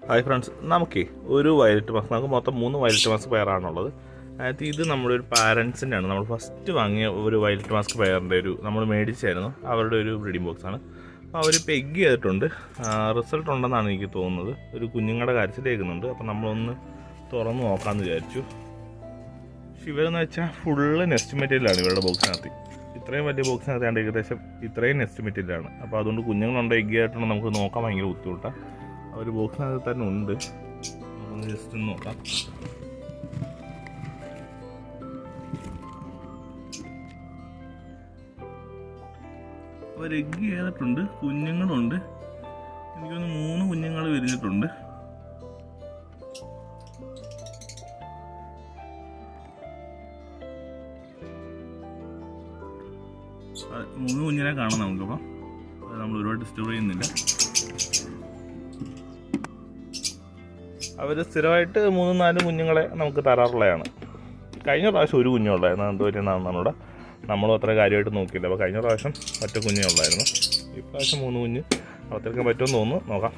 Hi friends, നമുക്കേ ഒരു violet mask, നമുക്ക് മൊത്തം 3 വയലറ്റ് മാസ്ക് പെയറാണുള്ളത്. അതായത് ഇത് നമ്മുടെ ഒരു പാരൻസിൻ്റെ ആണ്. നമ്മൾ ഫസ്റ്റ് വാങ്ങിയ ഒരു വയലറ്റ് മാസ്ക് പെയറിൻ്റെ നമ്മൾ മേടിച്ചായിരുന്നു, അവരുടെ ഒരു ബ്രീഡിംഗ് ബോക്സാണ്. അപ്പോൾ അവരിപ്പോൾ എഗ്ഗ് ചെയ്തിട്ടുണ്ട്, റിസൾട്ട് ഉണ്ടെന്നാണ് എനിക്ക് തോന്നുന്നത്. ഒരു കുഞ്ഞുങ്ങളുടെ കാര്യത്തിൽ കേൾക്കുന്നുണ്ട്. അപ്പോൾ നമ്മളൊന്ന് തുറന്ന് നോക്കാമെന്ന് വിചാരിച്ചു. പക്ഷെ ഇവരെന്ന് വെച്ചാൽ ഫുള്ള് നെസ്റ്റ് മെറ്റീരിയലാണ് ഇവരുടെ ബോക്സിനകത്ത്. ഇത്രയും വലിയ ബോക്സിനകത്ത് ആണ്ട് ഏകദേശം ഇത്രയും നെസ്റ്റ് മെറ്റീരിയലാണ്. അപ്പോൾ അതുകൊണ്ട് കുഞ്ഞുങ്ങളുണ്ടോ എഗ്ഗ് ചെയ്തിട്ടുണ്ടോ നമുക്ക് നോക്കാൻ ഭയങ്കര ബുദ്ധിമുട്ടാണ്. ഒരു ബോക്സിനകത്ത് തന്നെ ഉണ്ട്, നമുക്കൊന്ന് ജസ്റ്റ് ഒന്ന് നോക്കാം. അവർ എഗ്ഗ് ചെയ്തിട്ടുണ്ട്, കുഞ്ഞുങ്ങളുണ്ട്. എനിക്കൊന്ന് 3 കുഞ്ഞുങ്ങൾ വിരിഞ്ഞിട്ടുണ്ട്. മൂന്ന് കുഞ്ഞിനെ കാണാം നമുക്കിപ്പോൾ. നമ്മൾ ഒരുപാട് ഡിസ്റ്റർബ് ചെയ്യുന്നില്ല. അവർ സ്ഥിരമായിട്ട് 3-4 കുഞ്ഞുങ്ങളെ നമുക്ക് തരാറുള്ളതാണ്. കഴിഞ്ഞ പ്രാവശ്യം ഒരു കുഞ്ഞുള്ളായിരുന്നു, എന്തോന്നാണെന്നാണ് ഇവിടെ. നമ്മളും അത്ര കാര്യമായിട്ട് നോക്കിയില്ല. അപ്പോൾ കഴിഞ്ഞ പ്രാവശ്യം ഒറ്റ കുഞ്ഞേ ഉള്ളായിരുന്നു. ഈ പ്രാവശ്യം 3 കുഞ്ഞ് വളർത്തിയെടുക്കാൻ പറ്റുമെന്ന് തോന്നുന്നു. നോക്കാം.